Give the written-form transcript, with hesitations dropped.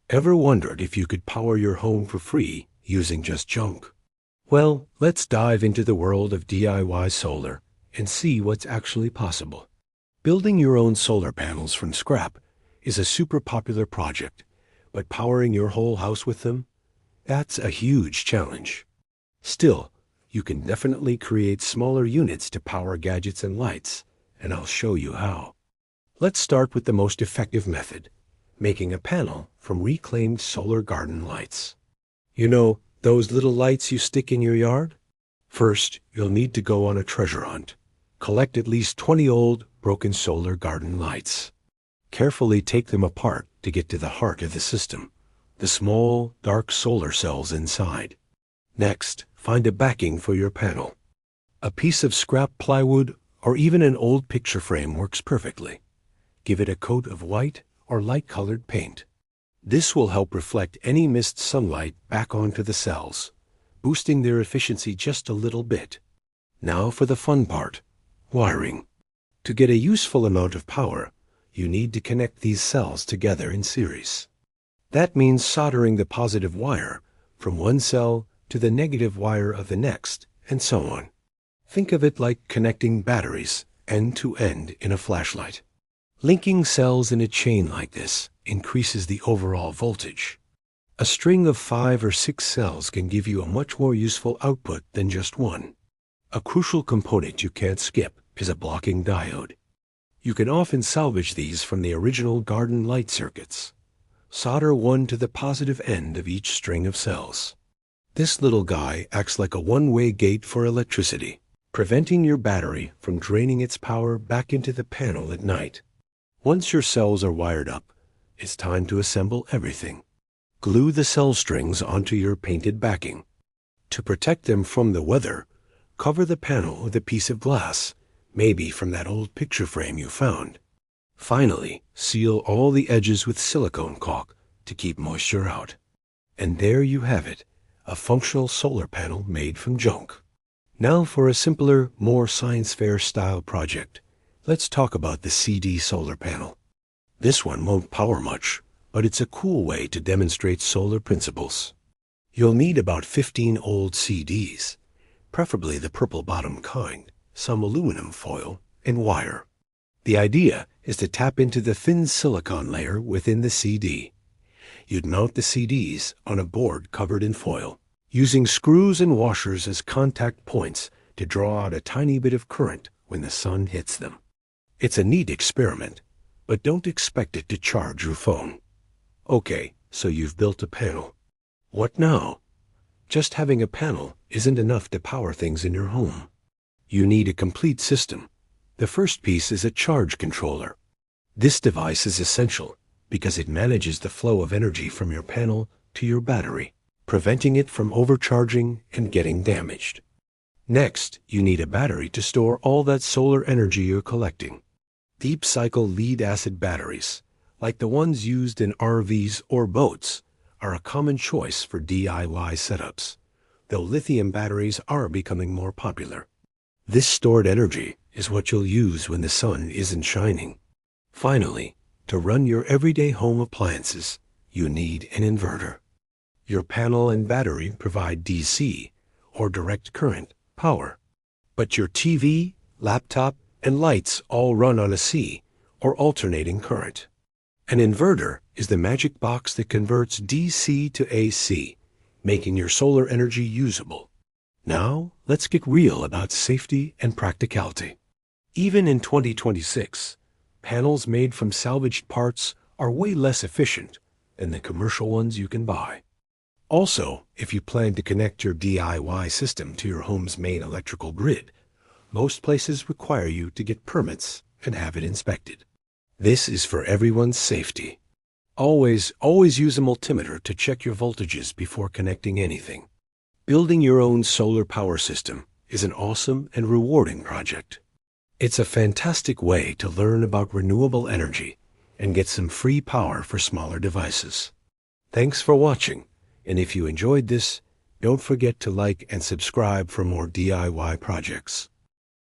Ever wondered if you could power your home for free using just junk? Well, let's dive into the world of DIY solar and see what's actually possible. Building your own solar panels from scrap is a super popular project, but powering your whole house with them? That's a huge challenge. Still, you can definitely create smaller units to power gadgets and lights, and I'll show you how. Let's start with the most effective method, making a panel from reclaimed solar garden lights. You know, those little lights you stick in your yard? First, you'll need to go on a treasure hunt. Collect at least 20 old, broken solar garden lights. Carefully take them apart to get to the heart of the system, the small, dark solar cells inside. Next, find a backing for your panel. A piece of scrap plywood or even an old picture frame works perfectly. Give it a coat of white or light-colored paint. This will help reflect any missed sunlight back onto the cells, boosting their efficiency just a little bit. Now for the fun part, wiring. To get a useful amount of power, you need to connect these cells together in series. That means soldering the positive wire from one cell to the negative wire of the next, and so on. Think of it like connecting batteries end to end in a flashlight. Linking cells in a chain like this increases the overall voltage. A string of 5 or 6 cells can give you a much more useful output than just one. A crucial component you can't skip is a blocking diode. You can often salvage these from the original garden light circuits. Solder one to the positive end of each string of cells. This little guy acts like a one-way gate for electricity, preventing your battery from draining its power back into the panel at night. Once your cells are wired up, it's time to assemble everything. Glue the cell strings onto your painted backing. To protect them from the weather, cover the panel with a piece of glass, maybe from that old picture frame you found. Finally, seal all the edges with silicone caulk to keep moisture out. And there you have it, a functional solar panel made from junk. Now for a simpler, more science fair style project. Let's talk about the CD solar panel. This one won't power much, but it's a cool way to demonstrate solar principles. You'll need about 15 old CDs, preferably the purple bottom kind, some aluminum foil, and wire. The idea is to tap into the thin silicon layer within the CD. You'd mount the CDs on a board covered in foil, using screws and washers as contact points to draw out a tiny bit of current when the sun hits them. It's a neat experiment, but don't expect it to charge your phone. Okay, so you've built a panel. What now? Just having a panel isn't enough to power things in your home. You need a complete system. The first piece is a charge controller. This device is essential because it manages the flow of energy from your panel to your battery, preventing it from overcharging and getting damaged. Next, you need a battery to store all that solar energy you're collecting. Deep cycle lead-acid batteries, like the ones used in RVs or boats, are a common choice for DIY setups, though lithium batteries are becoming more popular. This stored energy is what you'll use when the sun isn't shining. Finally, to run your everyday home appliances, you need an inverter. Your panel and battery provide DC, or direct current, power. But your TV, laptop, and lights all run on AC, or alternating current. An inverter is the magic box that converts DC to AC, making your solar energy usable. Now, let's get real about safety and practicality. Even in 2026, panels made from salvaged parts are way less efficient than the commercial ones you can buy. Also, if you plan to connect your DIY system to your home's main electrical grid, most places require you to get permits and have it inspected. This is for everyone's safety. Always use a multimeter to check your voltages before connecting anything. Building your own solar power system is an awesome and rewarding project. It's a fantastic way to learn about renewable energy and get some free power for smaller devices. Thanks for watching, and if you enjoyed this, don't forget to like and subscribe for more DIY projects.